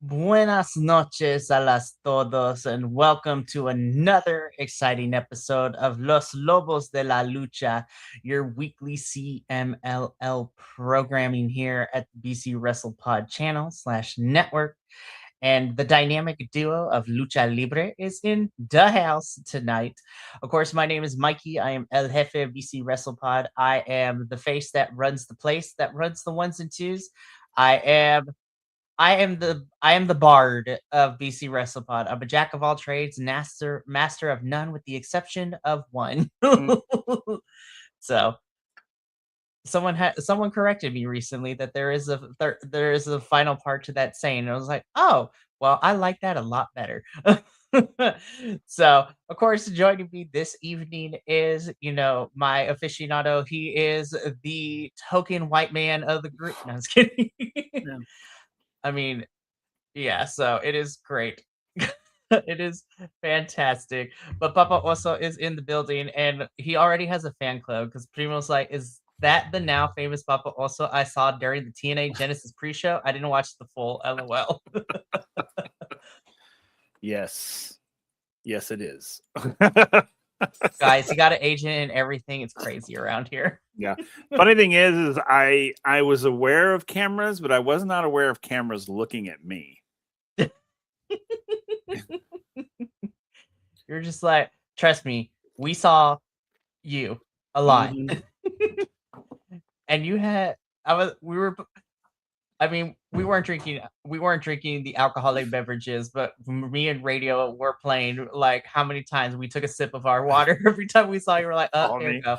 Buenas noches a las todos, and welcome to another exciting episode of Los Lobos de la Lucha, your weekly CMLL programming here at the BC WrestlePod channel / network. And the dynamic duo of Lucha Libre is in the house tonight. Of course, my name is Mikey. I am El Jefe of BC WrestlePod. I am the face that runs the place, that runs the ones and twos. I am the bard of BC WrestlePod. I'm a jack of all trades, master of none, with the exception of one. So someone corrected me recently that there is a final part to that saying. And I was like, oh, well, I like that a lot better. So, of course, joining me this evening is, my aficionado. He is the token white man of the group. No, I was kidding. Yeah. I mean, yeah, so it is great. It is fantastic. But Papa also is in the building, and he already has a fan club because Primo's like, is that the now famous Papa also I saw during the TNA Genesis pre-show? I didn't watch the full LOL. Yes, it is. Guys, he got an agent and everything. It's crazy around here. Yeah. Funny thing is I was aware of cameras, but I was not aware of cameras looking at me. You're just like, trust me, we saw you a lot. Mhm. And you had we weren't drinking the alcoholic beverages, but me and Radio were playing. Like, how many times we took a sip of our water every time we saw you? We're like, oh, here we go.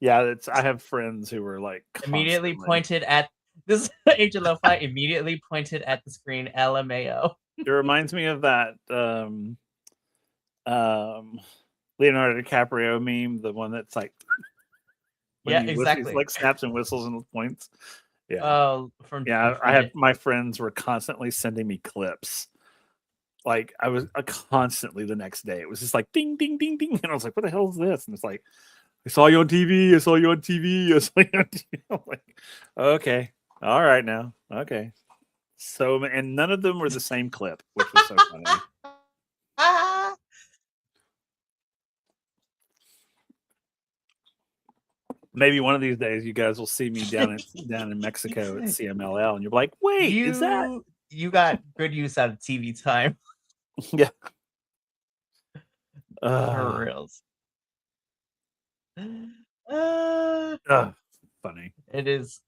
Yeah, I have friends who were like Immediately pointed at this. Angel Lo-Fi immediately pointed at the screen. LMAO. It reminds me of that Leonardo DiCaprio meme, the one that's like, yeah, exactly. He like snaps and whistles and points. Yeah. Oh, I had my friends were constantly sending me clips. Like, I was constantly the next day. It was just like ding, ding, ding, ding, and I was like, "What the hell is this?" And it's like, "I saw you on TV. I saw you on TV. I saw you on TV." I'm like, "Okay, all right now, okay." So, and none of them were the same clip, which was so funny. Maybe one of these days you guys will see me down in Mexico at CMLL, and you're like, "Wait, is that?" You got good use out of TV time. Yeah. For reals. Funny. It is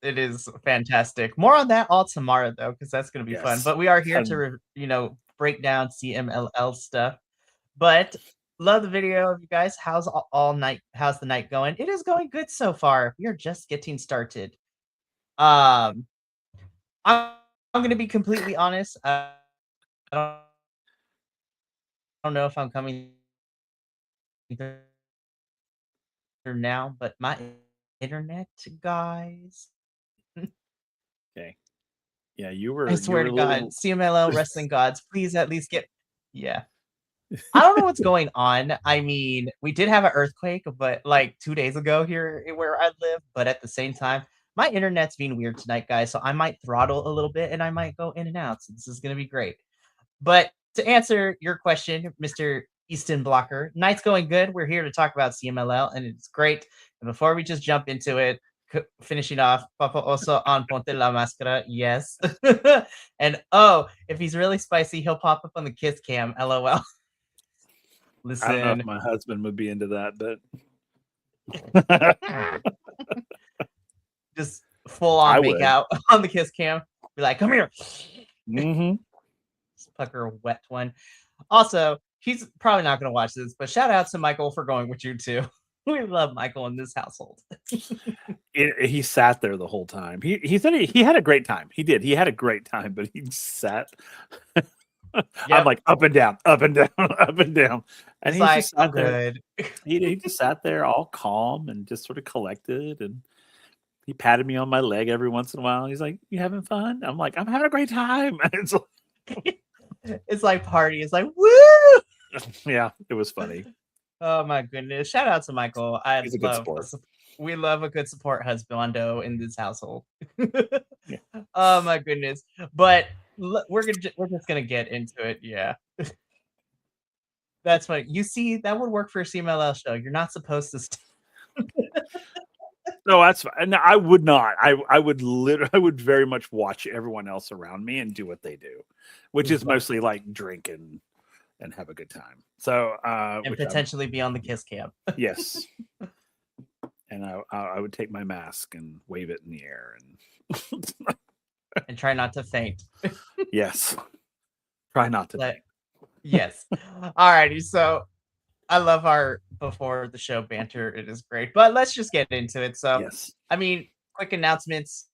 fantastic. More on that all tomorrow, though, because that's going to be fun. But we are here to break down CMLL stuff. But love the video of you guys. How's the night going? It is going good so far. We are just getting started. I'm going to be completely honest. I don't know if I'm coming now, but my internet, guys. Okay. Yeah, you were. I swear to God, CMLL wrestling gods, please at least get. Yeah. I don't know what's going on. I mean, we did have an earthquake, but like 2 days ago here where I live. But at the same time, my internet's being weird tonight, guys. So I might throttle a little bit and I might go in and out. So this is going to be great. But to answer your question, Mr. Easton Blocker, night's going good. We're here to talk about CMLL, and it's great. And before we just jump into it, finishing off, Papa also on Ponte la Máscara, yes. And if he's really spicy, he'll pop up on the kiss cam. LOL. Listen, I don't know if my husband would be into that, but just full on make out on the kiss cam. Be like, come here. Mm-hmm. Pucker a wet one. Also, he's probably not going to watch this, but shout out to Michael for going with you too. We love Michael in this household. He sat there the whole time. He said he had a great time. He did. He had a great time, but he sat. Yep. I'm like up and down, up and down, up and down. And he's like, just sat there. He just sat there all calm and just sort of collected. And he patted me on my leg every once in a while. He's like, "You having fun?" I'm like, "I'm having a great time." It's like party. It's like, woo! Yeah, it was funny. Oh my goodness! Shout out to Michael. He's a good support. We love a good support husbando in this household. Yeah. Oh my goodness. But we're just gonna get into it. Yeah. That's funny. You see, that would work for a CMLL show. You're not supposed to No, that's fine. And I would not. I would literally, I would very much watch everyone else around me and do what they do, which is mostly like drink and have a good time. So, and potentially be on the kiss cam. yes. And I would take my mask and wave it in the air and and try not to faint. yes, try not to. Yes. Alrighty. So I love our before the show banter. It is great. But let's just get into it. So, Yes. I mean, quick announcements.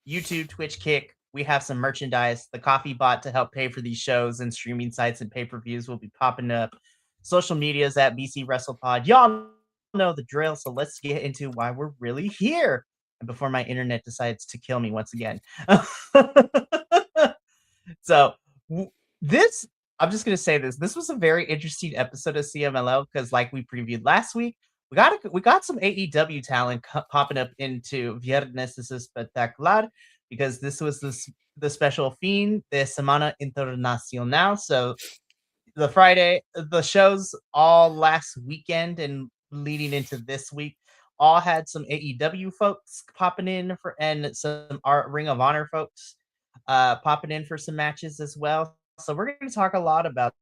YouTube, Twitch, Kick. We have some merchandise. The coffee bot to help pay for these shows and streaming sites and pay-per-views will be popping up. Social medias at BC WrestlePod. Y'all know the drill. So let's get into why we're really here. And before my internet decides to kill me once again. So this, I'm just gonna say this. This was a very interesting episode of CMLL because, like we previewed last week, we got some AEW talent popping up into Viernes Espectacular because this was the special fin de semana internacional. So the shows all last weekend and leading into this week all had some AEW folks popping in for and some Ring of Honor folks popping in for some matches as well. So we're going to talk a lot about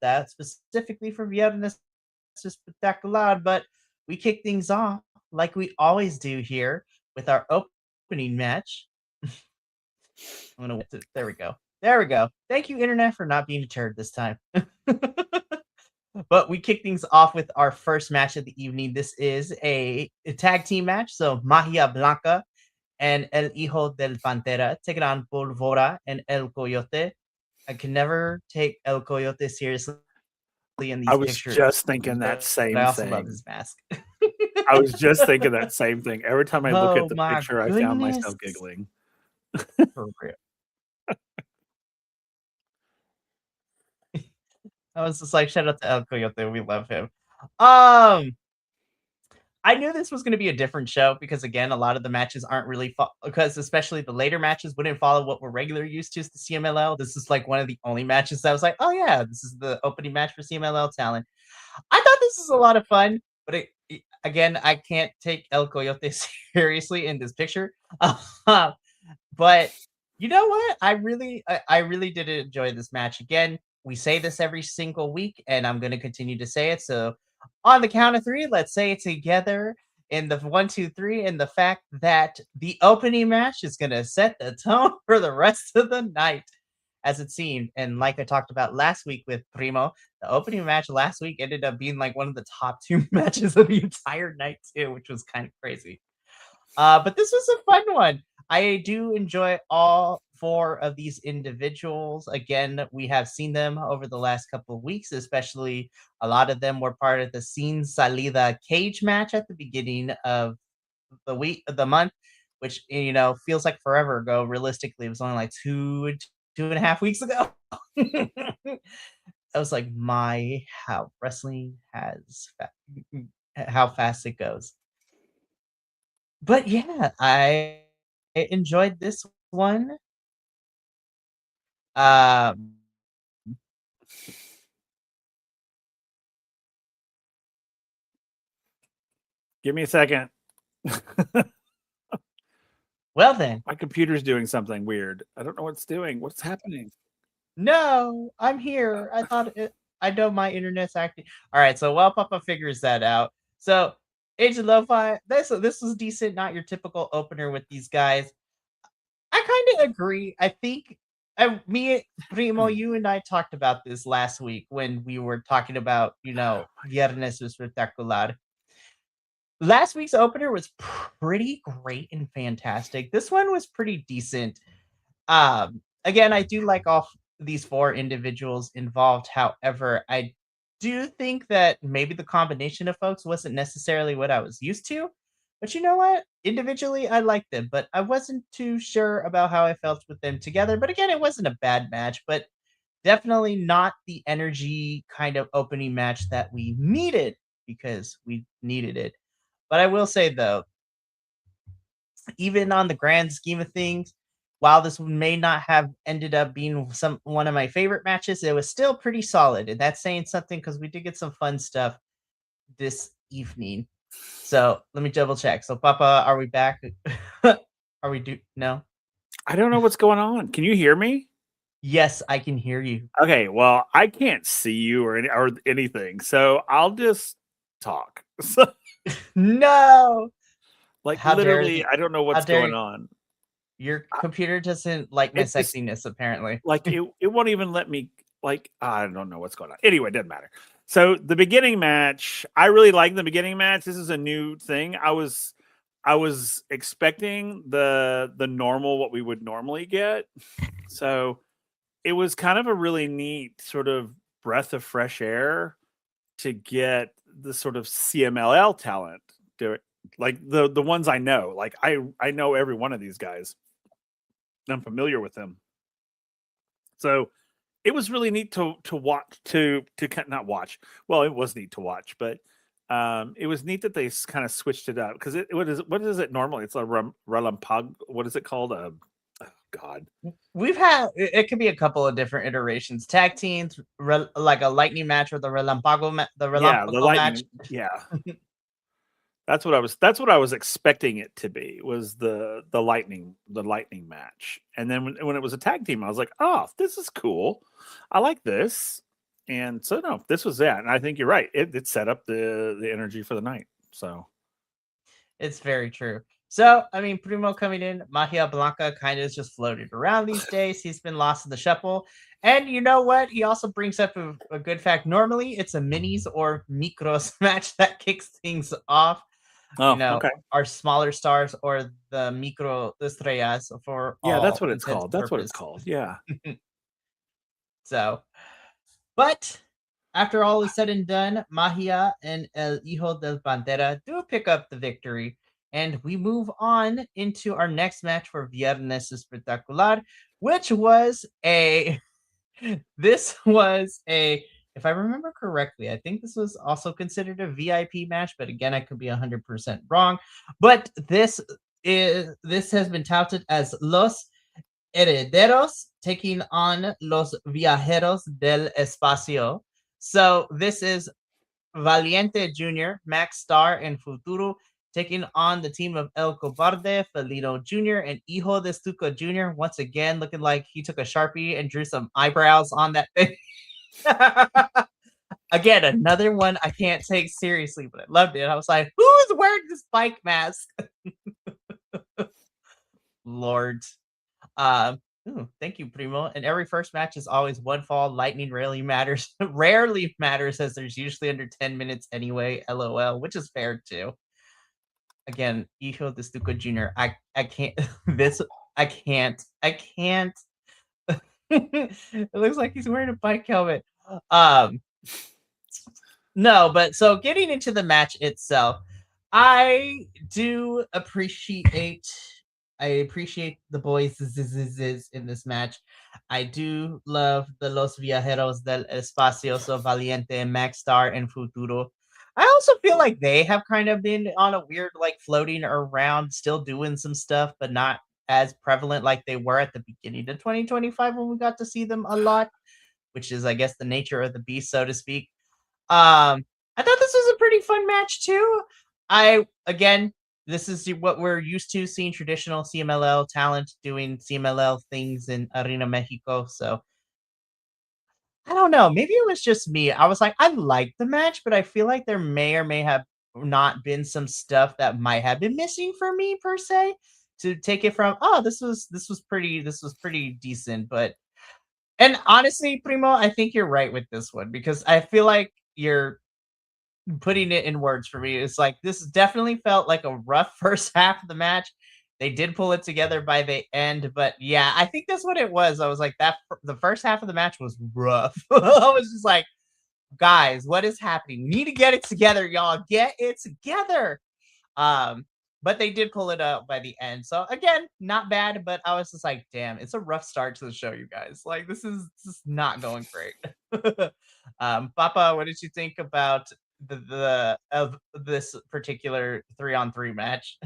that specifically for Viernes Espectacular, but we kick things off like we always do here with our opening match. There we go. There we go. Thank you, Internet, for not being deterred this time. But we kick things off with our first match of the evening. This is a tag team match. So Magia Blanca and El Hijo del Pantera taking on Pulvora and El Coyote. I can never take El Coyote seriously in these I was pictures. just thinking that same I also thing. love his mask. I was just thinking that same thing. Every time I look at the picture, goodness. I found myself giggling. For real. I was just like, shout out to El Coyote. We love him. I knew this was going to be a different show because, again, a lot of the matches aren't really because especially the later matches wouldn't follow what we're regular used to as the CMLL. This is like one of the only matches that I was like, oh yeah, this is the opening match for CMLL talent. I thought this was a lot of fun, but again, I can't take El Coyote seriously in this picture. But you know what? I really did enjoy this match. Again, we say this every single week, and I'm going to continue to say it. So on the count of three, let's say it together in the 1, 2, 3, and the fact that the opening match is going to set the tone for the rest of the night, as it seemed. And like I talked about last week with Primo, the opening match last week ended up being like one of the top 2 matches of the entire night too, which was kind of crazy. But this was a fun one. I do enjoy all 4 of these individuals. Again, we have seen them over the last couple of weeks, especially a lot of them were part of the Sin Salida cage match at the beginning of the month, which feels like forever ago. Realistically, it was only like 2.5 weeks ago. I was like, how wrestling how fast it goes. But yeah, I enjoyed this one. Um, Give me a second. well then. My computer's doing something weird. I don't know what's doing. What's happening? No, I'm here. I know my internet's acting. All right, so while Papa figures that out, so Age of Lo-Fi, this was decent, not your typical opener with these guys. I kind of agree. I think Primo, you and I talked about this last week when we were talking about, Viernes Espectacular. Last week's opener was pretty great and fantastic. This one was pretty decent. Again, I do like all these 4 individuals involved. However, I do think that maybe the combination of folks wasn't necessarily what I was used to. But you know what? Individually, I liked them, but I wasn't too sure about how I felt with them together. But again, it wasn't a bad match, but definitely not the energy kind of opening match that we needed because we needed it. But I will say, though, even on the grand scheme of things, while this may not have ended up being one of my favorite matches, it was still pretty solid, and that's saying something because we did get some fun stuff this evening. So let me double check. So, Papa, are we back? Are we no? I don't know what's going on. Can you hear me? Yes, I can hear you. Okay, well, I can't see you or anything, so I'll just talk. So, No. like How dare literally, the I don't know how what's going dare on. your computer doesn't like my It just sexiness apparently. like it won't even let me like I don't know what's going on. Anyway, it doesn't matter. So the beginning match, I really like the beginning match. This is a new thing. I was expecting the normal what we would normally get. So it was kind of a really neat sort of breath of fresh air to get the sort of CMLL talent do it. Like the ones I know. Like I know every one of these guys. I'm familiar with them. So it was really neat to watch not watch. Well, it was neat to watch, but it was neat that they kind of switched it up because what is it normally? It's a relampag. What is it called? Oh God. We've had it could be a couple of different iterations. Tag teams, like a lightning match or the the Yeah, the relampago match. lightning. Yeah, that's what I was expecting it to be was the lightning match. And then when it was a tag team, I was like, oh, this is cool. I like this. And so no, this was that. And I think you're right. It set up the energy for the night. So It's very true. So, I mean, Primo coming in, Magia Blanca kind of just floated around these days. He's been lost in the shuffle. And you know what? He also brings up a good fact. Normally, it's a minis or micros match that kicks things off. You oh, know, okay. our smaller stars or the micro estrellas for Yeah, that's all what it's intents called. and That's what it's purpose. called. Yeah. So, but after all is said and done, Magia and El Hijo del Bandera do pick up the victory. And we move on into our next match for Viernes Espectacular, which was a this was a if I remember correctly, I think this was also considered a VIP match, but again, I could be 100% wrong. But this has been touted as Los Herederos taking on Los Viajeros del Espacio. So this is Valiente Jr., Max Star, and Futuro taking on the team of El Cobarde, Felino Jr., and Hijo de Stuco Jr. Once again, looking like he took a Sharpie and drew some eyebrows on that thing. Again, another one I can't take seriously, but I loved it. I was like, who's wearing this bike mask? Lord. Thank you, Primo. And every first match is always one fall. Lightning rarely matters. Rarely matters as there's usually under 10 minutes anyway. LOL, which is fair too. Again, Hijo de Stuco Jr. I can't. This I can't. I can't. It looks like he's wearing a bike helmet. Um, no, but so getting into the match itself, I do appreciate the boys in this match. I do love the Los Viajeros del Espacio, so Valiente, Max Star, and Futuro. I also feel like they have kind of been on a weird, like floating around, still doing some stuff, but not as prevalent like they were at the beginning of 2025 when we got to see them a lot, which is, I guess, the nature of the beast, so to speak. I thought this was a pretty fun match too. Again, this is what we're used to seeing traditional CMLL talent doing CMLL things in Arena Mexico. So I don't know. Maybe it was just me. I was like, I liked the match, but I feel like there may or may have not been some stuff that might have been missing for me per se to take it from. Oh, this was pretty decent. But and honestly, Primo, I think you're right with this one because I feel like you're putting it in words for me. It's like this definitely felt like a rough first half of the match. They did pull it together by the end, but yeah, I think that's what it was. I was like that the first half of the match was rough. I was just like, guys, what is happening? We need to get it together, y'all. Get it together. Um, but they did pull it up by the end. So again, not bad, but I was just like, damn, it's a rough start to the show, you guys. Like this is not going great. Papa, what did you think about the of this particular 3-on-3 match?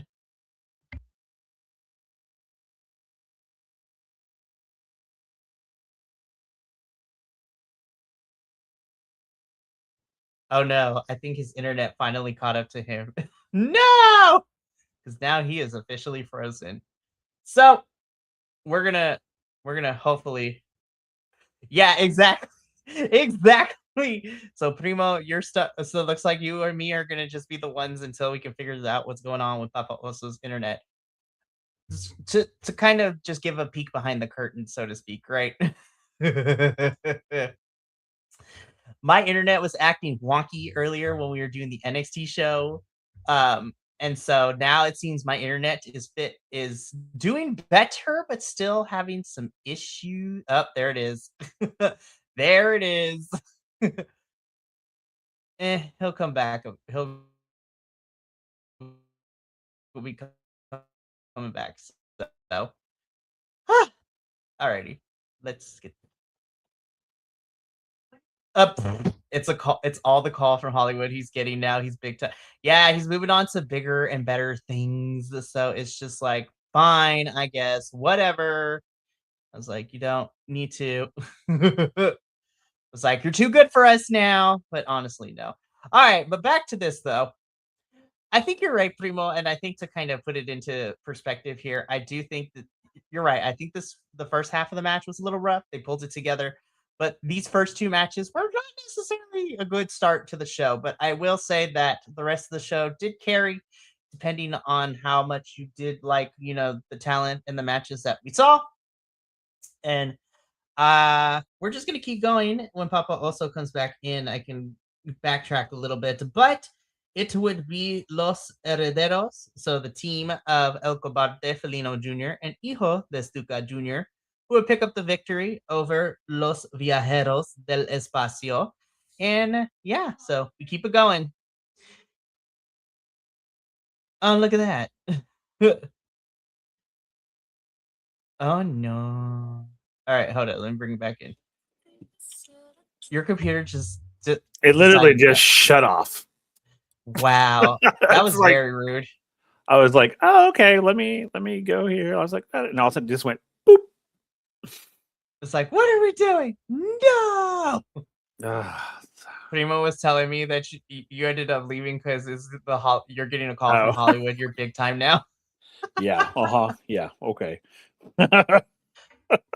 Oh no, I think his internet finally caught up to him. No! Because now he is officially frozen. So we're gonna hopefully. Yeah, exactly. Exactly. So Primo, you're stuck. So it looks like you or me are gonna just be the ones until we can figure out what's going on with Papa Oso's internet. To kind of just give a peek behind the curtain, so to speak, right? My internet was acting wonky earlier when we were doing the NXT show. And so now it seems my internet is doing better, but still having some issues. Up there it is. There it is. He'll come back. He'll be coming back. So, alrighty, let's get up. It's a call. It's all the call from Hollywood he's getting now. He's big time. Yeah, he's moving on to bigger and better things. So it's just like, fine, I guess, whatever. I was like, you don't need to. It's like, you're too good for us now. But honestly, no. All right, but back to this though. I think you're right, Primo, and I think to kind of put it into perspective here, I do think that you're right. I think the first half of the match was a little rough. They pulled it together, but these first two matches were not necessarily a good start to the show. But I will say that the rest of the show did carry, depending on how much you did like, the talent and the matches that we saw. And we're just gonna keep going. When Papa also comes back in, I can backtrack a little bit, but it would be Los Herederos, so the team of El Cobarde Felino Jr. and Hijo de Stuca Jr., who would pick up the victory over Los Viajeros del Espacio. And yeah, so we keep it going. Oh, look at that. Oh no. All right, hold it. Let me bring it back in. Your computer just It literally decided just shut off. Wow, that was like, very rude. I was like, oh, okay, let me go here. I was like, and all of a sudden, it just went boop. It's like, what are we doing? No. Ah, Primo was telling me that you ended up leaving because you're getting a call Oh. from Hollywood. You're big time now. yeah. Yeah. Okay.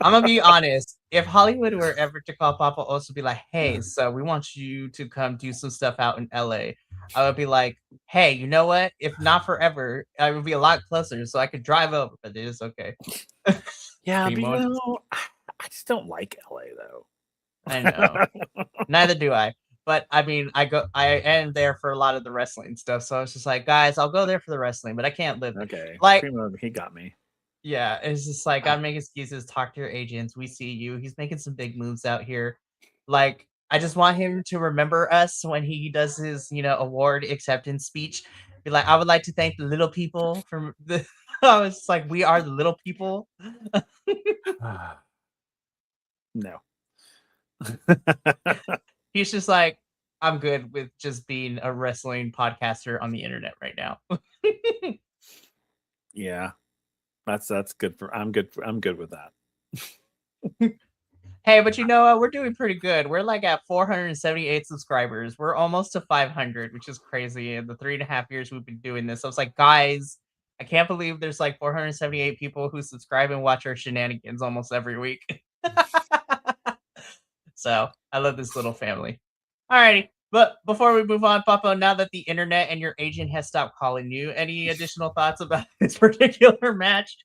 I'm gonna be honest. If Hollywood were ever to call Papa Oso, be like, hey, so we want you to come do some stuff out in LA, I would be like, hey, you know what? If not forever, I would be a lot closer, so I could drive over. But it is okay. Yeah, Primo, but I just don't like LA though. I know. Neither do I. But I mean, I am there for a lot of the wrestling stuff. So it's just like, guys, I'll go there for the wrestling, but I can't live there. Okay. Like, Primo, he got me. Yeah, it's just like, gotta make excuses, talk to your agents. We see you. He's making some big moves out here. Like, I just want him to remember us when he does his, award acceptance speech. Be like, I would like to thank the little people from the I was just like, we are the little people. No. He's just like, I'm good with just being a wrestling podcaster on the internet right now. Yeah. That's good I'm good with that. Hey, but we're doing pretty good. We're like at 478 subscribers. We're almost to 500, which is crazy. In the 3.5 years we've been doing this, I was like, guys, I can't believe there's like 478 people who subscribe and watch our shenanigans almost every week. So I love this little family. Alrighty, but before we move on, Papa, now that the internet and your agent has stopped calling you, any additional thoughts about this particular match?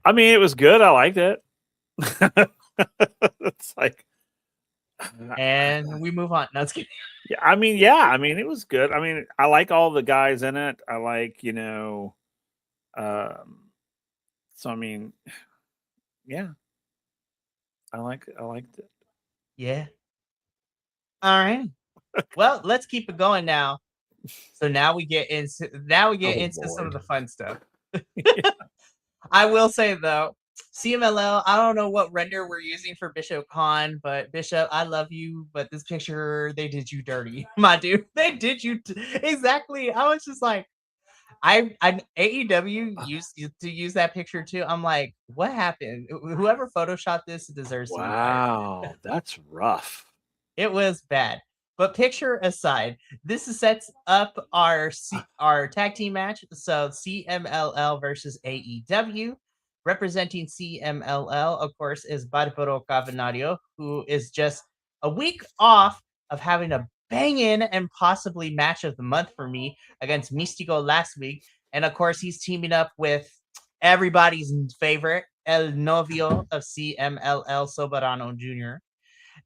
I mean, it was good. I liked it. It's like, and we move on. No, it's kidding. Yeah, I mean, it was good. I mean, I like all the guys in it. I like, so I mean, yeah, I liked it. Yeah. All right. Well, let's keep it going now. So now we get into some of the fun stuff. I will say though, CMLL, I don't know what render we're using for Bishop Khan, but Bishop, I love you, but this picture, they did you dirty, my dude. They did you exactly. I was just like, I AEW used to use that picture too. I'm like, what happened? Whoever photoshopped this deserves to be fired. Wow, that's rough. It was bad. But picture aside, this sets up our tag team match. So CMLL versus AEW. Representing CMLL, of course, is Barbaro Cavernario, who is just a week off of having a banging and possibly match of the month for me against Mystico last week. And of course, he's teaming up with everybody's favorite El Novio of CMLL, Soberano Jr.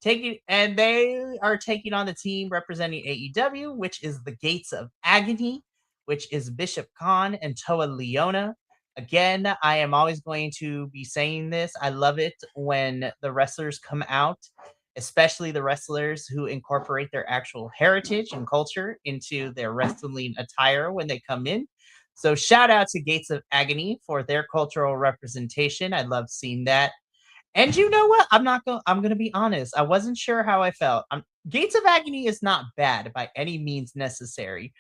They are taking on the team representing AEW, which is the Gates of Agony, which is Bishop Khan and Toa Leona. Again, I am always going to be saying this. I love it when the wrestlers come out, especially the wrestlers who incorporate their actual heritage and culture into their wrestling attire when they come in. So shout out to Gates of Agony for their cultural representation. I love seeing that. And you know what? I'm gonna be honest. I wasn't sure how I felt. Gates of Agony is not bad by any means necessary.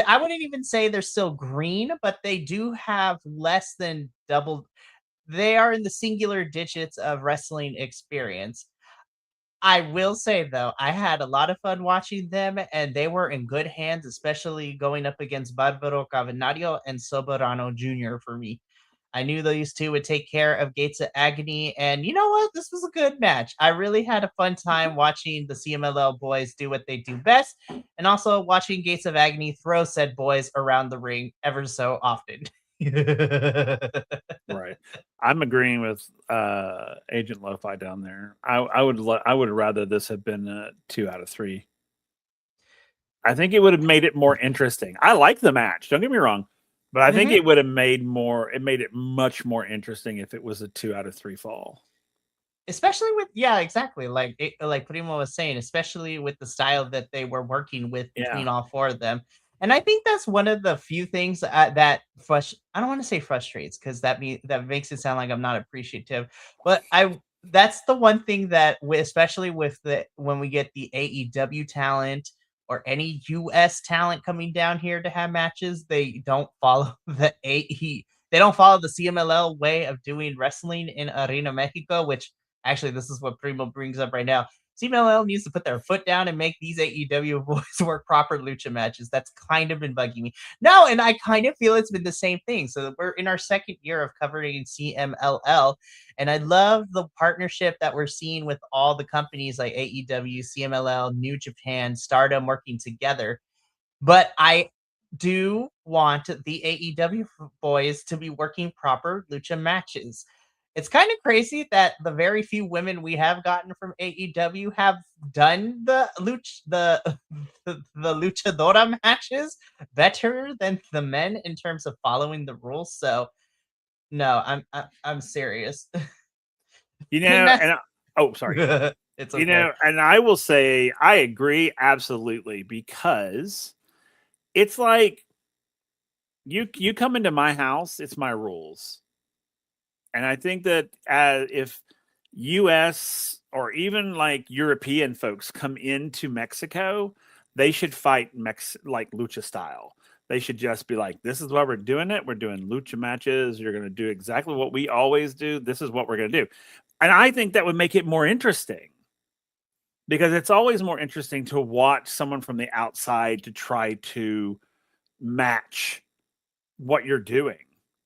I wouldn't even say they're still green, but they do have less than double. They are in the singular digits of wrestling experience. I will say though, I had a lot of fun watching them, and they were in good hands, especially going up against Barbaro Cavernario and Soberano Jr. for me. I knew those two would take care of Gates of Agony, and you know what? This was a good match. I really had a fun time watching the CMLL boys do what they do best, and also watching Gates of Agony throw said boys around the ring ever so often. Right. I'm agreeing with Agent Lo-Fi down there. I would rather this have been a 2 out of 3. I think it would have made it more interesting. I like the match. Don't get me wrong, but I think it would have made it much more interesting if it was a 2 out of 3 fall. Especially with exactly like Primo was saying, especially with the style that they were working with between all four of them. And I think that's one of the few things that I don't want to say frustrates, because that makes it sound like I'm not appreciative, but that's the one thing that especially with when we get the AEW talent or any US talent coming down here to have matches, they don't follow the CMLL way of doing wrestling in Arena Mexico, which actually, this is what Primo brings up right now. CMLL needs to put their foot down and make these AEW boys work proper lucha matches. That's kind of been bugging me. No, and I kind of feel it's been the same thing. So we're in our second year of covering CMLL, and I love the partnership that we're seeing with all the companies like AEW, CMLL, New Japan, Stardom working together. But I do want the AEW boys to be working proper lucha matches. It's kind of crazy that the very few women we have gotten from AEW have done the luchadora matches better than the men in terms of following the rules. So no, I'm serious. Sorry. It's okay. And I will say I agree absolutely, because it's like you come into my house, it's my rules. And I think that if US or even like European folks come into Mexico, they should fight like lucha style. They should just be like, this is why we're doing it. We're doing lucha matches. You're going to do exactly what we always do. This is what we're going to do. And I think that would make it more interesting, because it's always more interesting to watch someone from the outside to try to match what you're doing.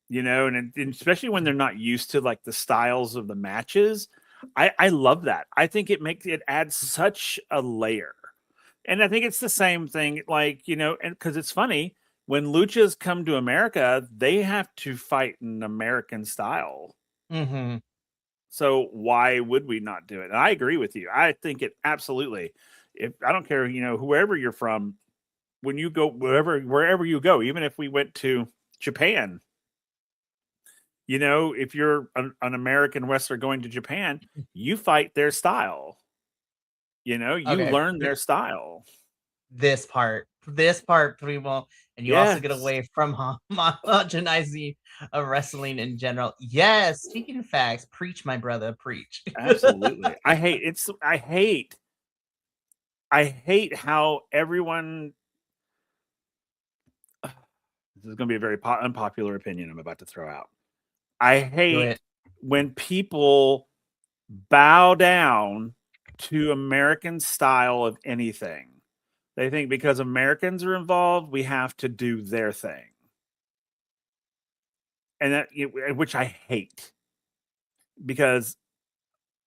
And especially when they're not used to like the styles of the matches. I love that. I think it adds such a layer. And I think it's the same thing, like, and because it's funny, when luchas come to America, they have to fight in American style. Mm-hmm. So why would we not do it? And I agree with you. I think it absolutely. If I don't care, whoever you're from, when you go wherever you go, even if we went to Japan, if you're an American wrestler going to Japan, you fight their style. You learn their style. This part, Primo, and you also get away from homogenizing of wrestling in general. Yes, speaking of facts, preach, my brother, preach. Absolutely. I hate how everyone. This is going to be a very unpopular opinion I'm about to throw out. I hate when people bow down to American style of anything. They think because Americans are involved, we have to do their thing. And that, which I hate, because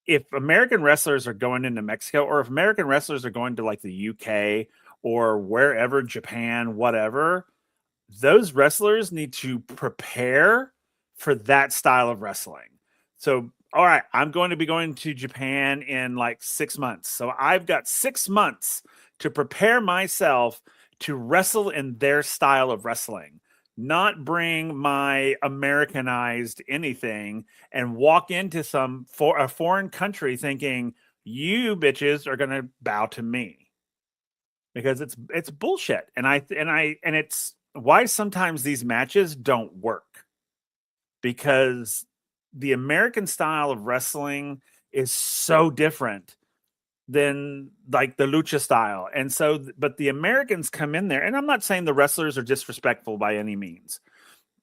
if American wrestlers are going into Mexico, or if American wrestlers are going to like the UK or wherever, Japan, whatever, those wrestlers need to prepare for that style of wrestling. So, all right, I'm going to be going to Japan in like 6 months. So I've got 6 months to prepare myself to wrestle in their style of wrestling, not bring my Americanized anything and walk into a foreign country thinking you bitches are going to bow to me, because it's bullshit. And it's why sometimes these matches don't work, because the American style of wrestling is so different than like the lucha style. And so, but the Americans come in there, and I'm not saying the wrestlers are disrespectful by any means,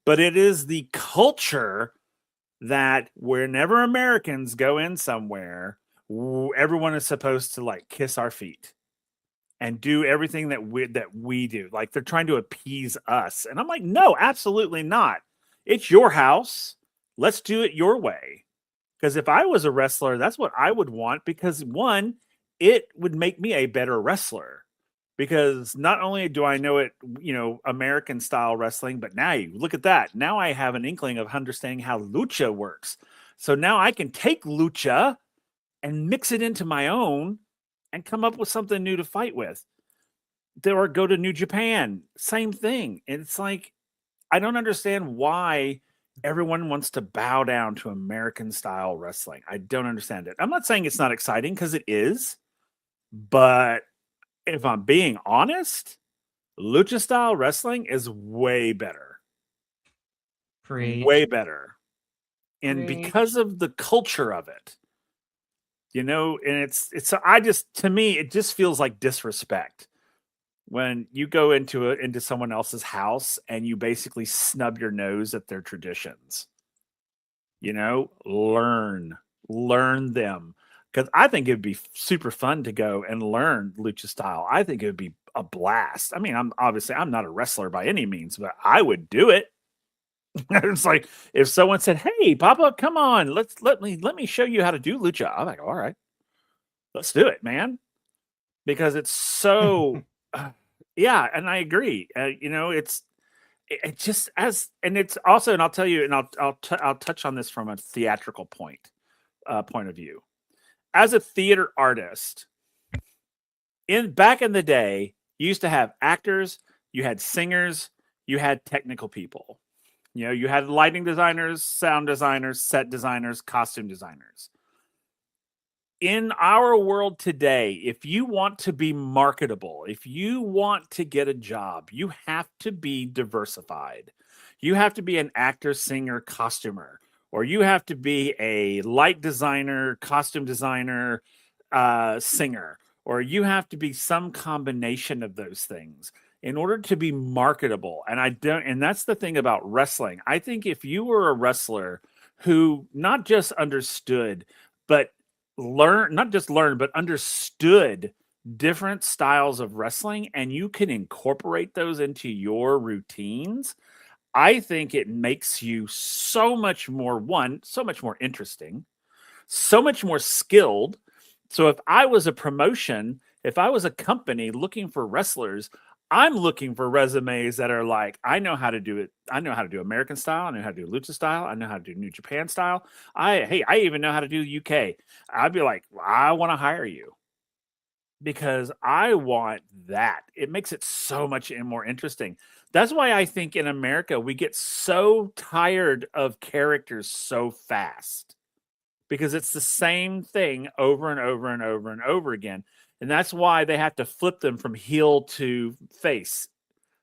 but it is the culture that whenever Americans go in somewhere, everyone is supposed to like kiss our feet and do everything that we do. Like they're trying to appease us. And I'm like, no, absolutely not. It's your house. Let's do it your way. Because if I was a wrestler, that's what I would want, because one, it would make me a better wrestler. Because not only do I know it, American style wrestling, but now you look at that. Now I have an inkling of understanding how lucha works. So now I can take lucha and mix it into my own and come up with something new to fight with. Or go to New Japan, same thing. And it's like, I don't understand why everyone wants to bow down to American style wrestling. I don't understand it. I'm not saying it's not exciting, because it is, but if I'm being honest, lucha style wrestling is way better. Preach. Way better. And Preach. because of the culture of it, and to me, it just feels like disrespect when you go into someone else's house and you basically snub your nose at their traditions. Learn them. Because I think it'd be super fun to go and learn lucha style. I think it would be a blast. I mean, I'm not a wrestler by any means, but I would do it. It's like if someone said, "Hey, Papa, come on, let me show you how to do lucha." I'm like, "All right, let's do it, man," because it's so. Yeah, and I agree. It just and it's also, and I'll tell you, and I'll touch on this from a theatrical point of view. As a theater artist, back in the day, you used to have actors, you had singers, you had technical people. You had lighting designers, sound designers, set designers, costume designers. In our world today, if you want to be marketable, if you want to get a job, you have to be diversified. You have to be an actor, singer, costumer, or you have to be a light designer, costume designer, singer, or you have to be some combination of those things in order to be marketable. And that's the thing about wrestling. I think if you were a wrestler who not just understood, but understood different styles of wrestling, and you can incorporate those into your routines, I think it makes you so much more interesting, so much more skilled. So if I was a promotion, if I was a company looking for wrestlers, I'm looking for resumes that are like, I know how to do it. I know how to do American style. I know how to do lucha style. I know how to do New Japan style. I even know how to do UK. I'd be like, I want to hire you because I want that. It makes it so much more interesting. That's why I think in America, we get so tired of characters so fast, because it's the same thing over and over and over and over again. And that's why they have to flip them from heel to face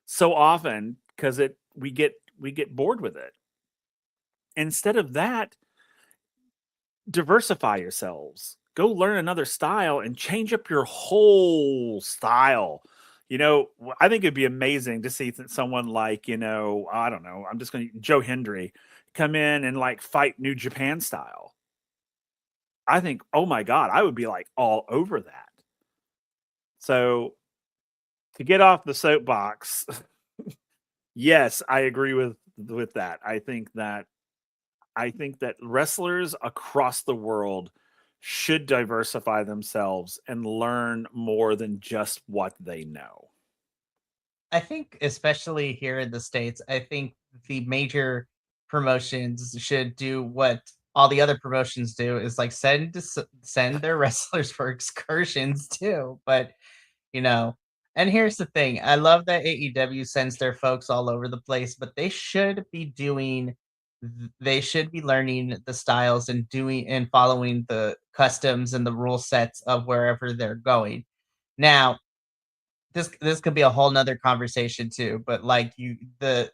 so often, because we get bored with it. Instead of that, diversify yourselves. Go learn another style and change up your whole style. I think it'd be amazing to see someone like, I don't know, Joe Hendry come in and like fight New Japan style. I think, oh my God, I would be like all over that. So to get off the soapbox, yes, I agree with that. I think that wrestlers across the world should diversify themselves and learn more than just what they know. I think especially here in the States, I think the major promotions should do what all the other promotions do is like send their wrestlers for excursions too. But you know, and here's the thing. I love that AEW sends their folks all over the place, but they should be learning the styles and doing and following the customs and the rule sets of wherever they're going. Now, this could be a whole nother conversation too, but like the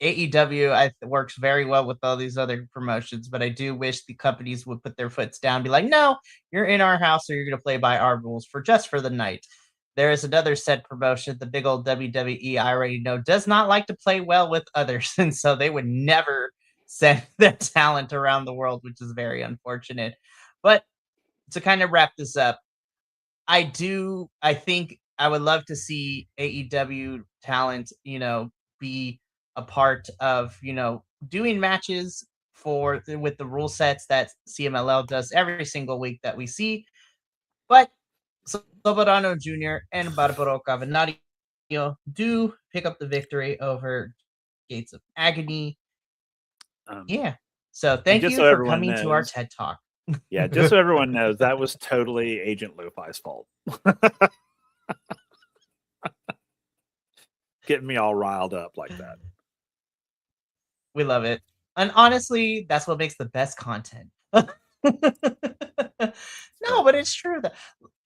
AEW works very well with all these other promotions, but I do wish the companies would put their foots down, be like, no, you're in our house, or you're going to play by our rules for the night. There is another said promotion, the big old WWE. I already know does not like to play well with others, and so they would never send their talent around the world, which is very unfortunate. But to kind of wrap this up, I think I would love to see AEW talent, be a part of, doing matches with the rule sets that CMLL does every single week that we see. But Soberano Jr. and Barbaro Cavernario do pick up the victory over Gates of Agony. Um, Yeah. So and thank just you so for everyone coming to our knows, TED Talk. yeah, just so everyone knows, that was totally Agent Lo-Fi's fault. Getting me all riled up like that. We love it. And honestly, that's what makes the best content. No, but it's true that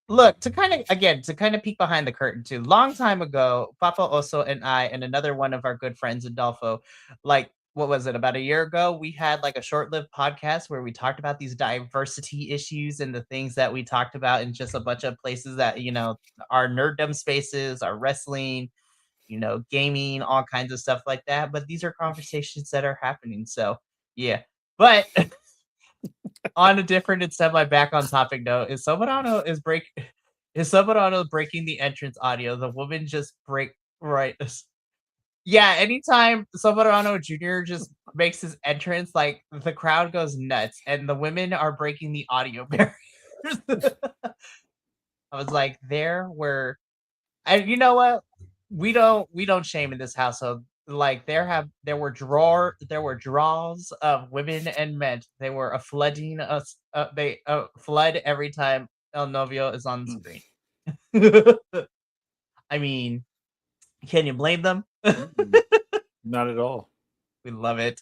look, to kind of peek behind the curtain too. Long time ago, Papa Oso and I and another one of our good friends, Adolfo, like what was it, about a year ago, we had like a short-lived podcast where we talked about these diversity issues and the things that we talked about in just a bunch of places that, our nerddom spaces, our wrestling, gaming, all kinds of stuff like that. But these are conversations that are happening. So yeah. But on a different and semi back on topic note, is Soberano breaking the entrance audio? The woman just break right. Yeah, anytime Soberano Jr. just makes his entrance, like the crowd goes nuts and the women are breaking the audio barriers. I was like, and you know what? We don't shame in this household. Like there were draws of women and men. They were a flooding us. They flood every time El Novio is on the screen. I mean, can you blame them? Not at all. We love it.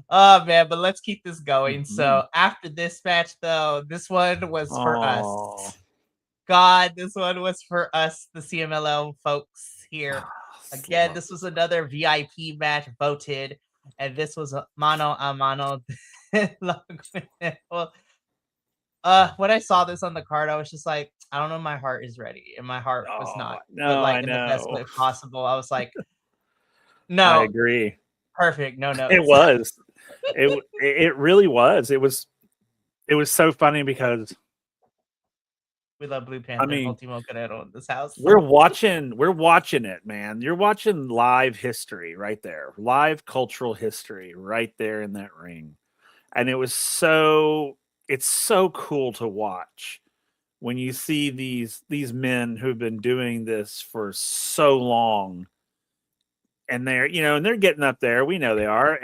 Oh man, but let's keep this going. Mm-hmm. So after this match, though, this one was for us. God, this one was for us, the CMLL folks here. Again, this was another VIP match voted, and this was a mano a mano. Well, when I saw this on the card, I was just like, I don't know, my heart is ready, and my heart was not. But No, like I in the best know. way possible, I was like, I no, agree. perfect, no notes. It was. It really was. It was so funny because We love Blue Panther, Ultimo Guerrero in this house. we're watching it, man. You're watching live history right there. Live cultural history right there in that ring. And it's so cool to watch when you see these men who've been doing this for so long, and they're getting up there. We know they are.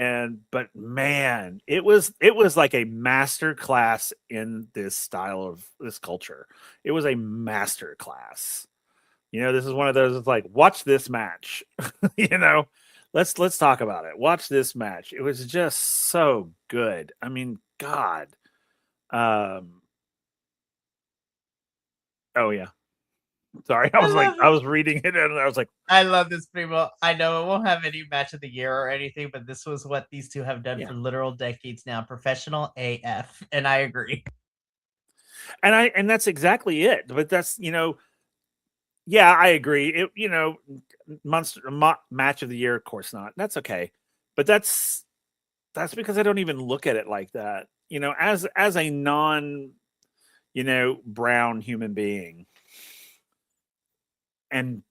But man, it was like a master class in this style of this culture. It was a master class. This is one of those, it's like, watch this match. Let's talk about it. Watch this match. It was just so good. I mean, God. Oh yeah. Sorry, I was reading it and I was like, I love this Primo. I know it won't have any match of the year or anything, but this was what these two have done for literal decades now. Professional AF, and I agree. And that's exactly it. But that's yeah, I agree. Match of the year, of course not. That's okay. But that's because I don't even look at it like that. you know, as a non, you know, brown human being, and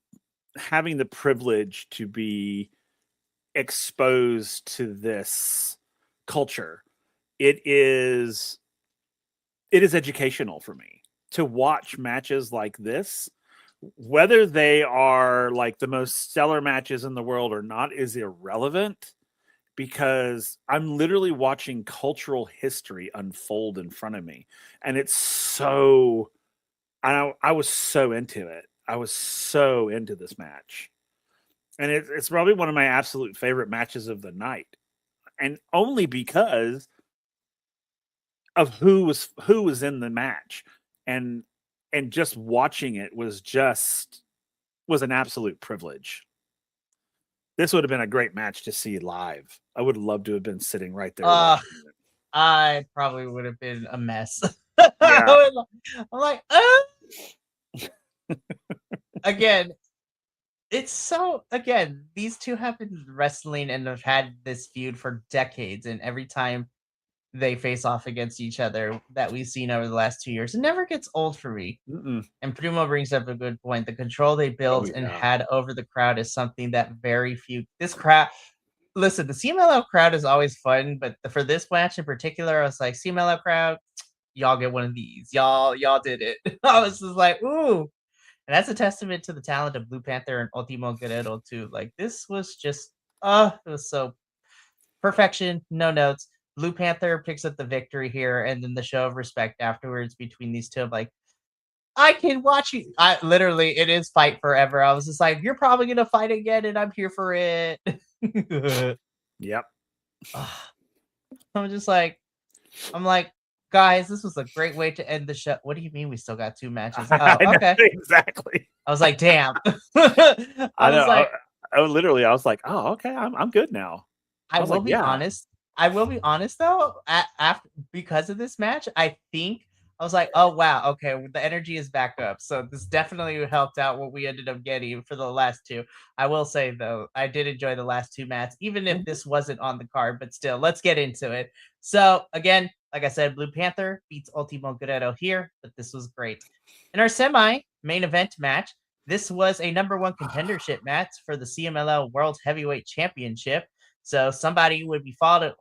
having the privilege to be exposed to this culture, it is educational for me to watch matches like this. Whether they are like the most stellar matches in the world or not is irrelevant, because I'm literally watching cultural history unfold in front of me. And it's so, I was so into it. I was so into this match. And it's probably one of my absolute favorite matches of the night. And only because of who was in the match. And just watching it was an absolute privilege. This would have been a great match to see live. I would love to have been sitting right there watching it. I probably would have been a mess. Yeah. I'm like, again, it's so, again, these two have been wrestling and have had this feud for decades, and every time they face off against each other that we've seen over the last 2 years, it never gets old for me. Mm-mm. And Primo brings up a good point. The control they built and had over the crowd is something that very few. This crowd, listen, the CMLL crowd is always fun, but for this match in particular, I was like, CMLL crowd, y'all get one of these. Y'all did it. I was just like, ooh. And that's a testament to the talent of Blue Panther and Ultimo Guerrero too. Like, this was just, it was so perfection, no notes. Blue Panther picks up the victory here, and then the show of respect afterwards between these two. I'm like, I can watch you. I literally, it is fight forever. I was just like, you're probably gonna fight again, and I'm here for it. Yep. I'm just like, guys, this was a great way to end the show. What do you mean we still got 2 matches? Oh, okay. Exactly. I was like, damn. I was like, I was like, oh, okay, I'm good now. I will be honest. I will be honest though. After, because of this match, I think I was like, oh wow, okay, the energy is back up. So this definitely helped out what we ended up getting for the last 2. I will say though, I did enjoy the last 2 matches, even if this wasn't on the card. But still, let's get into it. So again, like I said, Blue Panther beats Ultimo Guerrero here, but this was great. In our semi-main event match, this was a #1 contendership match for the CMLL World Heavyweight Championship. So somebody would be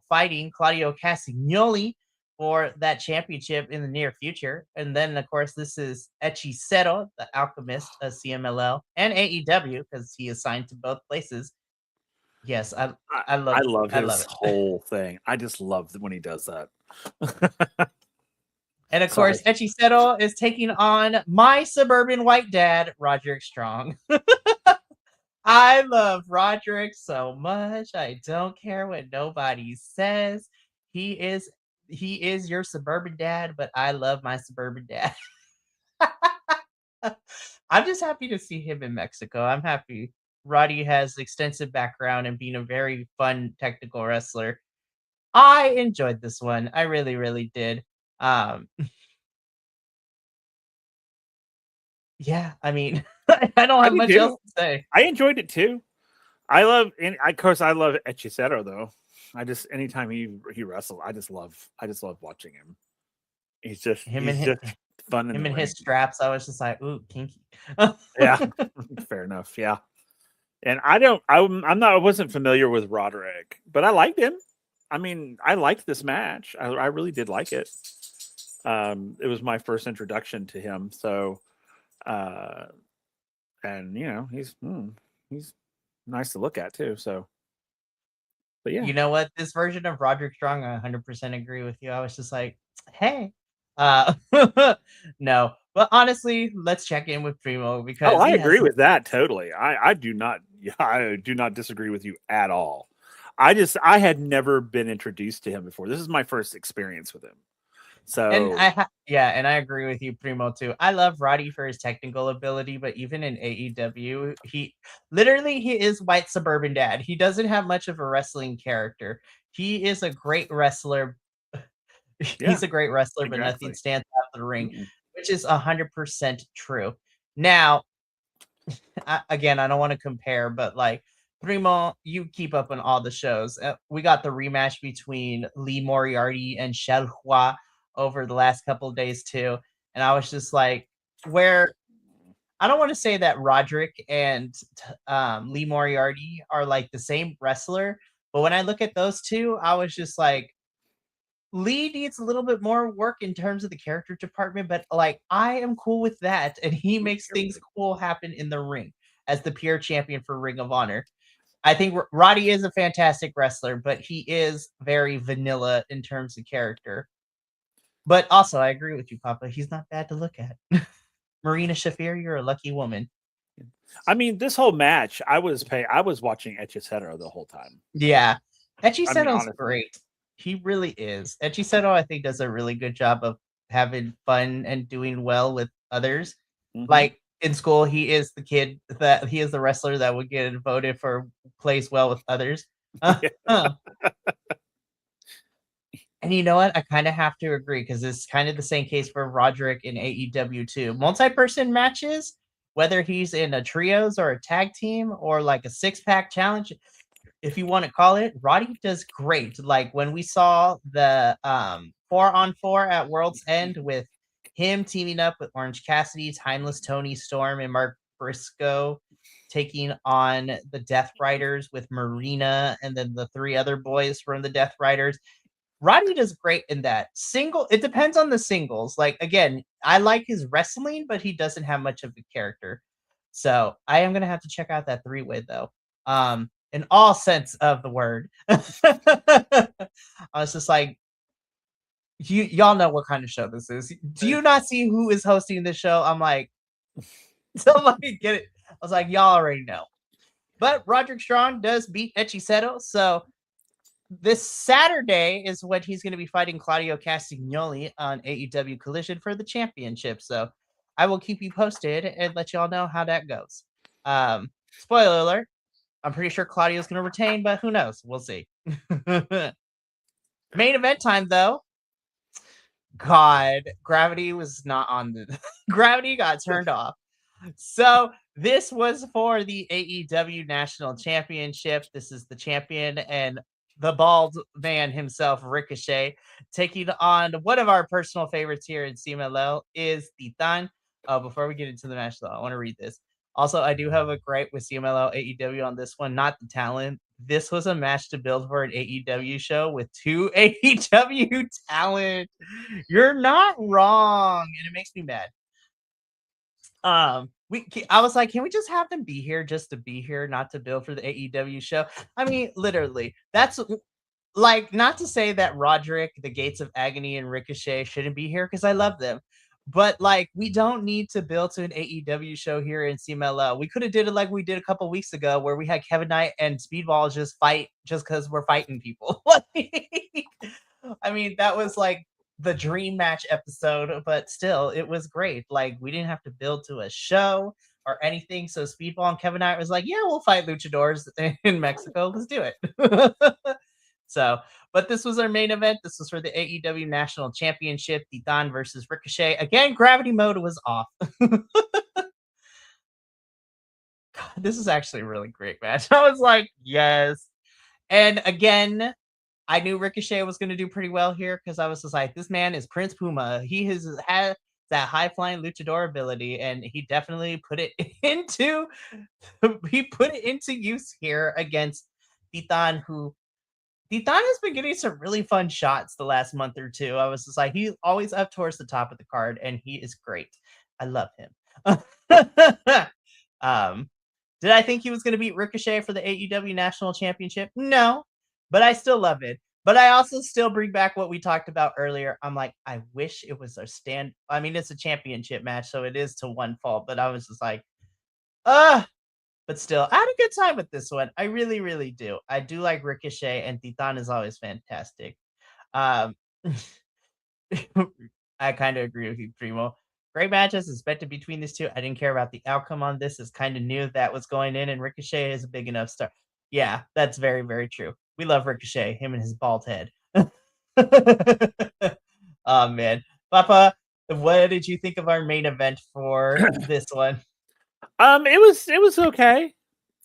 fighting Claudio Castagnoli for that championship in the near future. And then, of course, this is Hechicero, the Alchemist of CMLL and AEW, because he is signed to both places. Yes, I love his whole thing. I just love when he does that. And of course, Hechicero is taking on my suburban white dad, Roderick Strong. I love Roderick so much. I don't care what nobody says. He is your suburban dad, but I love my suburban dad. I'm just happy to see him in Mexico. I'm happy. Roddy has extensive background in being a very fun technical wrestler. I enjoyed this one. I really, really did. Yeah, I mean, I don't have much else to say. I enjoyed it too. I love, and of course, I love Hechicero though. I just anytime he wrestles, I just love watching him. He's just fun. Him and his straps, I was just like, ooh, kinky. Yeah, fair enough. Yeah, and I wasn't familiar with Roderick, but I liked him. I mean, I liked this match. I really did like it. It was my first introduction to him, so. And you know he's nice to look at too. So, but yeah, you know what? This version of Roderick Strong, I 100% agree with you. I was just like, hey, no, but honestly, let's check in with Primo because I agree with that totally. I do not disagree with you at all. I had never been introduced to him before. This is my first experience with him. So and I agree with you, Primo, too. I love Roddy for his technical ability, but even in AEW, he is white suburban dad. He doesn't have much of a wrestling character. He is a great wrestler. He's a great wrestler, but nothing stands out of the ring, which is 100% true. Now, again, I don't want to compare, but like Primo, you keep up on all the shows. We got the rematch between Lee Moriarty and Shell Hua over the last couple of days too, and I was just like, where I don't want to say that Roderick and Lee Moriarty are like the same wrestler, but when I look at those two, I was just like, Lee needs a little bit more work in terms of the character department, but like I am cool with that, and he makes things cool happen in the ring as the pure champion for Ring of Honor. I think Roddy is a fantastic wrestler, but he is very vanilla in terms of character. But also, I agree with you, Papa. He's not bad to look at. Marina Shafir, you're a lucky woman. I mean, this whole match, I was watching Hechicero the whole time. Yeah, Hechiceto's great. He really is. Hechicero, I think, does a really good job of having fun and doing well with others. Mm-hmm. Like in school, he is the wrestler that would get voted for plays well with others. And you know what? I kind of have to agree because it's kind of the same case for Roderick in AEW too. Multi-person matches, whether he's in a trios or a tag team or like a 6-pack challenge, if you want to call it, Roddy does great. Like when we saw the 4-on-4 at World's End with him teaming up with Orange Cassidy, Timeless Tony Storm, and Mark Briscoe taking on the Death Riders with Marina and then the 3 other boys from the Death Riders. Roddy does great in that. It depends on the singles. Like, again, I like his wrestling, but he doesn't have much of a character. So I am going to have to check out that 3-way, though. In all sense of the word. I was just like, y'all know what kind of show this is. Do you not see who is hosting this show? I'm like, somebody get it. I was like, y'all already know. But Roderick Strong does beat Hechicero, so this Saturday is when he's going to be fighting Claudio Castagnoli on AEW Collision for the championship. So I will keep you posted and let y'all know how that goes. Spoiler alert, I'm pretty sure Claudio's going to retain, but who knows? We'll see. Main event time, though. God, Gravity was not on the... Gravity got turned off. So this was for the AEW National Championship. This is the champion and the bald man himself, Ricochet, taking on one of our personal favorites here in CMLL is Titan. Before we get into the match, though, I want to read this. Also, I do have a gripe with CMLL AEW on this one, not the talent. This was a match to build for an AEW show with 2 AEW talent. You're not wrong, and it makes me mad. I was like, can we just have them be here just to be here, not to build for the AEW show? I mean, literally, that's like, not to say that Roderick, the Gates of Agony, and Ricochet shouldn't be here because I love them, but like, we don't need to build to an AEW show here in CMLL. We could have did it like we did a couple weeks ago, where we had Kevin Knight and Speedball just fight just because we're fighting people. I mean, that was like the dream match episode, but still, it was great. Like, we didn't have to build to a show or anything. So Speedball and Kevin Knight was like, yeah, we'll fight luchadors in Mexico. Let's do it. So, but this was our main event. This was for the AEW National Championship, Titan versus Ricochet. Again, gravity mode was off. God, this is actually a really great match. I was like, yes. And again, I knew Ricochet was going to do pretty well here because I was just like, this man is Prince Puma. He has had that high flying luchador ability, and he definitely put it into use here against Titan, who Titan has been getting some really fun shots the last month or two. I was just like, he's always up towards the top of the card, and he is great. I love him. Did I think he was going to beat Ricochet for the AEW National Championship? No, but I still love it. But I also still bring back what we talked about earlier. I'm like, I wish it was I mean, it's a championship match, so it is to one fall. But I was just like, but still, I had a good time with this one. I really, really do. I do like Ricochet, and Titan is always fantastic. I kind of agree with you, Primo. Great matches expected between these two. I didn't care about the outcome on this. It's kind of knew that was going in, and Ricochet is a big enough star. Yeah, that's very, very true. We love Ricochet, him and his bald head. Oh, man. Papa, what did you think of our main event for this one? It was okay.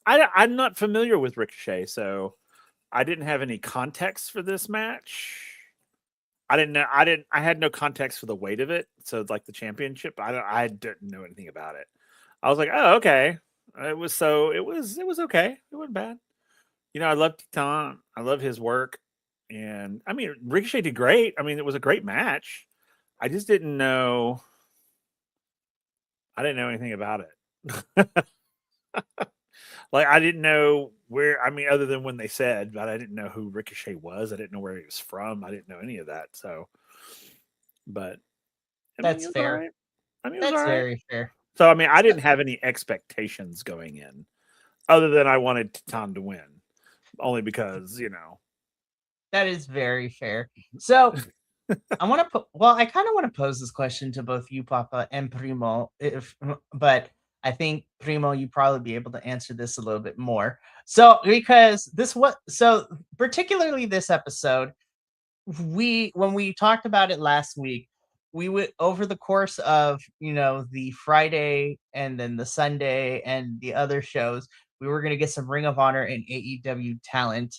I'm not familiar with Ricochet, so I didn't have any context for this match. I didn't know. I had no context for the weight of it. So like the championship, I didn't know anything about it. I was like, oh, okay. It was okay. It wasn't bad. I love Titan. I love his work, and I mean Ricochet did great. I mean it was a great match. I just didn't know. I didn't know anything about it. Like I didn't know where. I mean, other than when they said, but I didn't know who Ricochet was. I didn't know where he was from. I didn't know any of that. So, but I mean, That's it was all fair. right. I mean, it was That's all right. very fair. So, I mean, I So, didn't have any expectations going in, other than I wanted Titan to win, only because that is very fair. So I want to put. Well, I kind of want to pose this question to both you, Papa, and Primo. But I think Primo, you probably be able to answer this a little bit more. So because particularly this episode, when we talked about it last week, we would over the course of the Friday and then the Sunday and the other shows, we were going to get some Ring of Honor and AEW talent.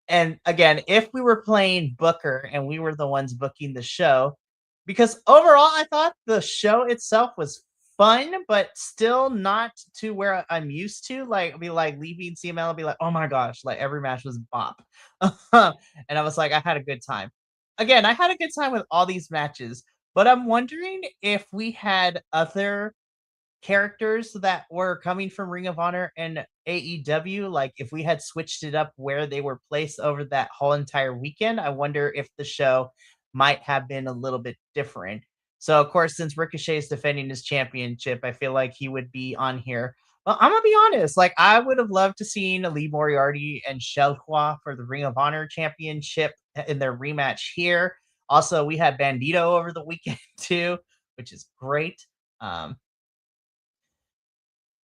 And again, if we were playing Booker and we were the ones booking the show, because overall I thought the show itself was fun, but still not to where I'm used to. Like, I'd be like leaving CML and be like, oh my gosh, like every match was bop. And I was like, I had a good time. Again, I had a good time with all these matches, but I'm wondering if we had other characters that were coming from Ring of Honor and AEW, like if we had switched it up where they were placed over that whole entire weekend, I wonder if the show might have been a little bit different. So, of course, since Ricochet is defending his championship, I feel like he would be on here. Well, I'm gonna be honest. Like, I would have loved to seen Lee Moriarty and Shelhua for the Ring of Honor championship in their rematch here. Also, we had Bandito over the weekend too, which is great. Um,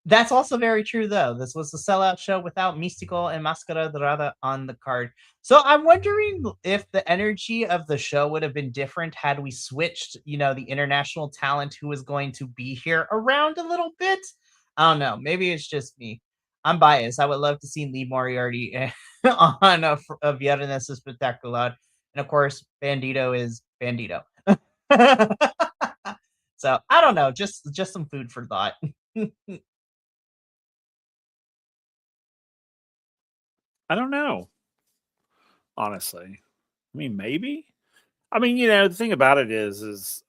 that's also very true, though. This was a sellout show without Mystico and Mascara Dorada on the card. So I'm wondering if the energy of the show would have been different had we switched, the international talent who was going to be here around a little bit. I don't know. Maybe it's just me. I'm biased. I would love to see Lee Moriarty on a Viernes Espectacular. And of course, Bandito is Bandito. So I don't know. Just some food for thought. I don't know. Honestly, I mean, maybe. I mean, the thing about it is,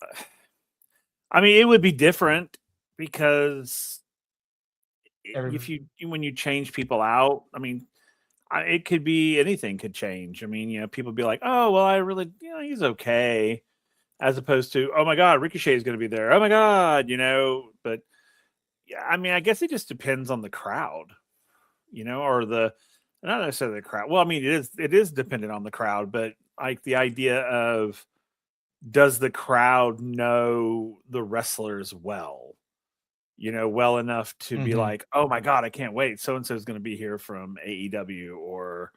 I mean, it would be different because if when you change people out, I mean, it could be anything could change. I mean, people be like, oh, well, I really, he's okay, as opposed to, oh my God, Ricochet is going to be there. Oh my God, but yeah, I mean, I guess it just depends on the crowd, or not necessarily the crowd. Well, I mean, it is dependent on the crowd, but like the idea of, does the crowd know the wrestlers well? Well enough to be like, oh my God, I can't wait. So and so is going to be here from AEW or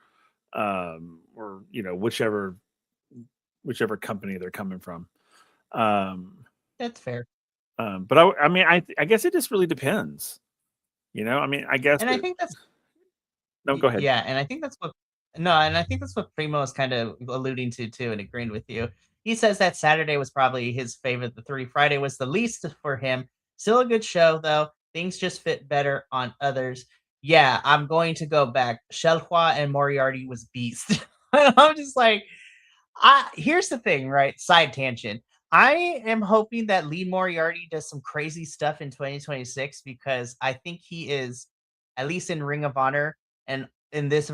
whichever company they're coming from. That's fair. But I mean, I guess it just really depends. I mean, I guess. And I think that's No, go ahead. yeah, and I think that's what no, and I think that's what Primo is kind of alluding to too, and agreeing with you. He says that Saturday was probably his favorite. The 3 Friday was the least for him. Still a good show though. Things just fit better on others. Yeah, I'm going to go back. Shelhua and Moriarty was beast. I'm just like, here's the thing, right? Side tangent. I am hoping that Lee Moriarty does some crazy stuff in 2026 because I think he is, at least in Ring of Honor and in this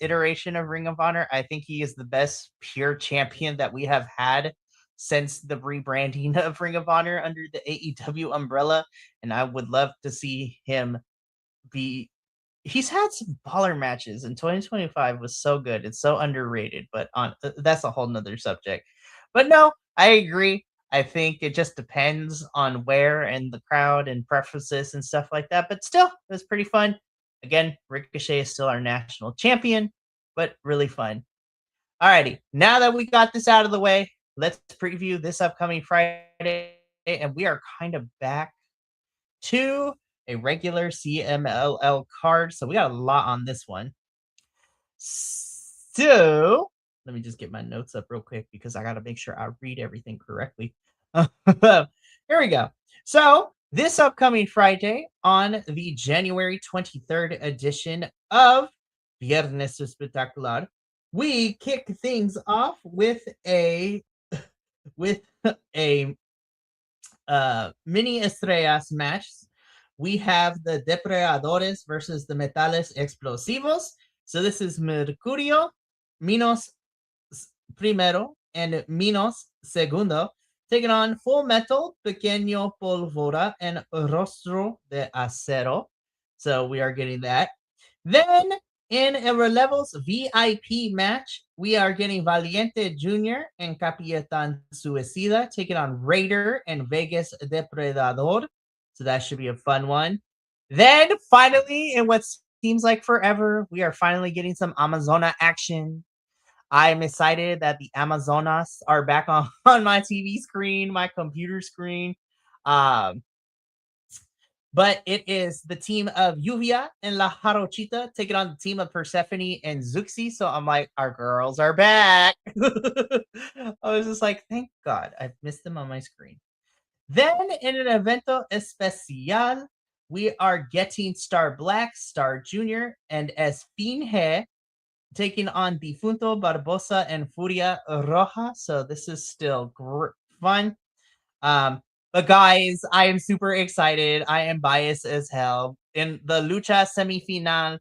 iteration of Ring of Honor, I think he is the best pure champion that we have had since the rebranding of Ring of Honor under the AEW umbrella. And I would love to see him be he's had some baller matches, and 2025 was so good. It's so underrated, but that's a whole nother subject. But no, I agree. I think it just depends on where and the crowd and preferences and stuff like that. But still, it was pretty fun. Again, Ricochet is still our national champion, but really fun. Alrighty, now that we got this out of the way, let's preview this upcoming Friday. And we are kind of back to a regular CMLL card. So we got a lot on this one. So let me just get my notes up real quick because I got to make sure I read everything correctly. Here we go. So this upcoming Friday on the January 23rd edition of Viernes Espectacular, we kick things off with a with a mini estrellas match. We have the Depredadores versus the Metales Explosivos. So this is Mercurio, Minos Primero, and Minos Segundo, taking on Full Metal, Pequeño Polvora, and Rostro de Acero. So we are getting that. Then in a Relevos VIP match, we are getting Valiente Jr. and Capitan Suicida taking on Raider and Vegas Depredador. So that should be a fun one. Then finally, in what seems like forever, we are finally getting some Amazona action. I'm excited that the Amazonas are back on my TV screen, my computer screen. But it is the team of Lluvia and La Jarochita taking on the team of Persephone and Zuxi. So I'm like, our girls are back. I was just like, thank God. I've missed them on my screen. Then in an evento especial, we are getting Star Black, Star Junior, and Esfinge taking on Difunto, Barbosa, and Furia Roja. So this is still fun. But guys, I am super excited. I am biased as hell. In the Lucha semifinal,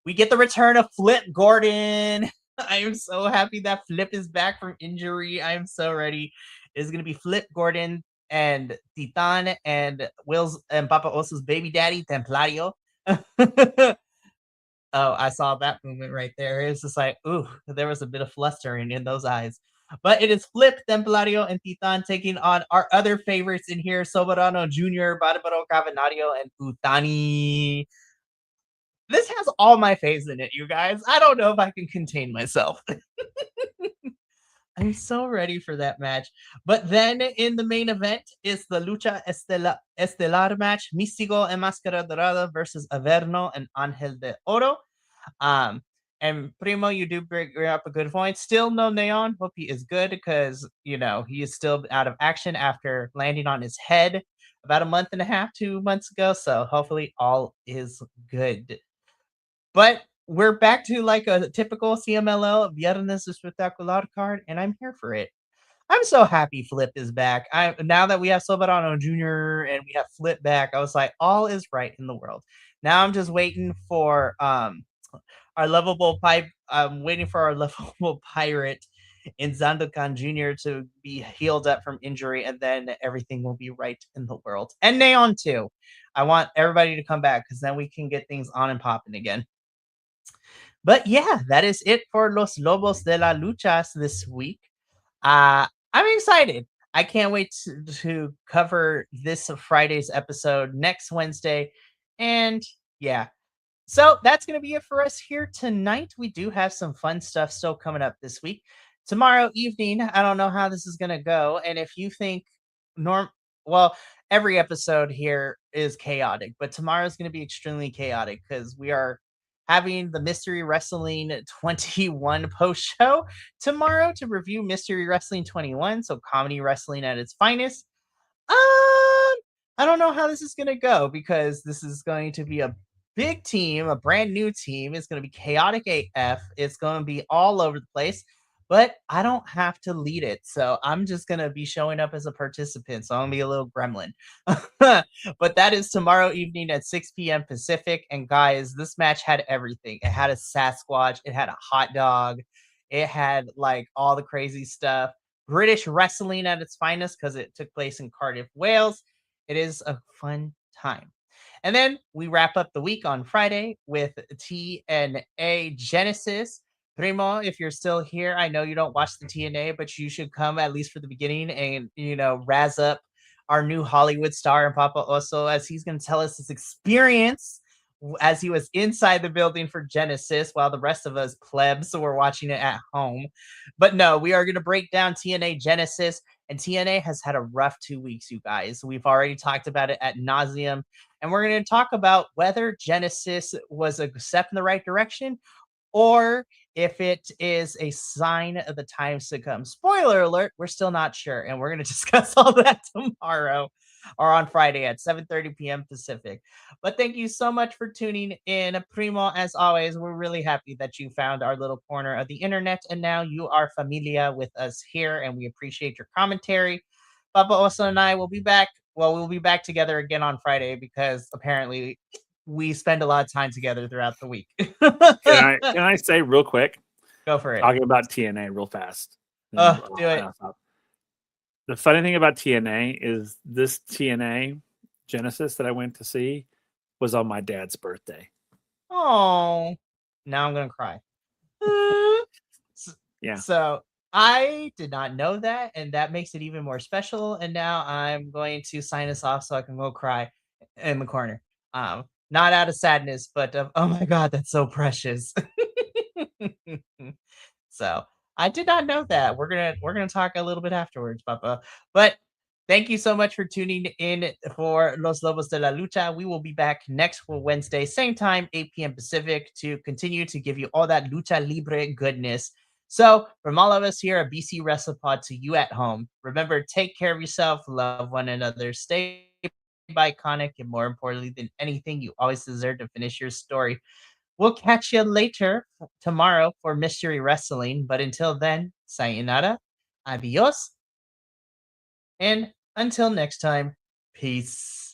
we get the return of Flip Gordon. I am so happy that Flip is back from injury. I am so ready. It's gonna be Flip Gordon and Titan and Will's and Papa Oso's baby daddy, Templario. Oh, I saw that movement right there. It's just like, ooh, there was a bit of flustering in those eyes. But it is Flip, Templario, and Titan taking on our other favorites in here, Soberano Jr., Barbaro Cavenario, and Utani. This has all my faves in it, you guys. I don't know if I can contain myself. I'm so ready for that match. But then in the main event is the Lucha Estelar match, Místico and Máscara Dorada versus Averno and Angel de Oro. And Primo, you do bring up a good point. Still no Neon. Hope he is good because, he is still out of action after landing on his head about a month and a half, 2 months ago. So hopefully all is good. But we're back to like a typical CMLL Viernes Espectacular card, and I'm here for it. I'm so happy Flip is back. Now that we have Soberano Jr. and we have Flip back, I was like, all is right in the world. Now I'm just waiting for our lovable pipe. I'm waiting for our lovable pirate in Zandokan Jr. to be healed up from injury, and then everything will be right in the world. And Neon too. I want everybody to come back because then we can get things on and popping again. But yeah, that is it for Los Lobos de la Luchas this week. I'm excited. I can't wait to cover this Friday's episode next Wednesday. And yeah, so that's going to be it for us here tonight. We do have some fun stuff still coming up this week. Tomorrow evening, I don't know how this is going to go. And if you think well, every episode here is chaotic, but tomorrow's going to be extremely chaotic because we are having the Mystery Wrestling 21 post show tomorrow to review Mystery Wrestling 21. So comedy wrestling at its finest. I don't know how this is going to go because this is going to be a big team, a brand new team. It's going to be chaotic AF. It's going to be all over the place, but I don't have to lead it. So I'm just going to be showing up as a participant. So I'm going to be a little gremlin. But that is tomorrow evening at 6 p.m. Pacific. And guys, this match had everything. It had a Sasquatch. It had a hot dog. It had like all the crazy stuff. British wrestling at its finest because it took place in Cardiff, Wales. It is a fun time. And then we wrap up the week on Friday with TNA Genesis. Primo, if you're still here, I know you don't watch the TNA, but you should come at least for the beginning and, razz up our new Hollywood star and Papa Oso as he's going to tell us his experience as he was inside the building for Genesis while the rest of us plebs were watching it at home. But no, we are going to break down TNA Genesis. And TNA has had a rough 2 weeks, you guys. We've already talked about it ad nauseum. and we're going to talk about whether Genesis was a step in the right direction or if it is a sign of the times to come. Spoiler alert, we're still not sure, and we're going to discuss all that tomorrow or on Friday at 7:30 p.m. Pacific. But thank you so much for tuning in. Primo, as always, we're really happy that you found our little corner of the internet, and now you are familia with us here, and we appreciate your commentary. Papa Oso and I will be back. Well, we'll be back together again on Friday because apparently we spend a lot of time together throughout the week. Can I say real quick? Go for it. Talking about TNA real fast. Do it. The funny thing about TNA is this TNA Genesis that I went to see was on my dad's birthday. Oh, now I'm gonna cry. Yeah. So I did not know that, and that makes it even more special. And now I'm going to sign us off so I can go cry in the corner. Not out of sadness, but of, oh my god, that's so precious. So I did not know that. We're gonna talk a little bit afterwards, Papa. But thank you so much for tuning in for Los Lobos de la Lucha. We will be back next Wednesday, same time, 8 p.m. Pacific, to continue to give you all that lucha libre goodness. So, from all of us here at BC WrestlePod to you at home, remember, take care of yourself, love one another, stay iconic, and more importantly than anything, you always deserve to finish your story. We'll catch you later tomorrow for Mystery Wrestling. But until then, sayonara, adios, and until next time, peace.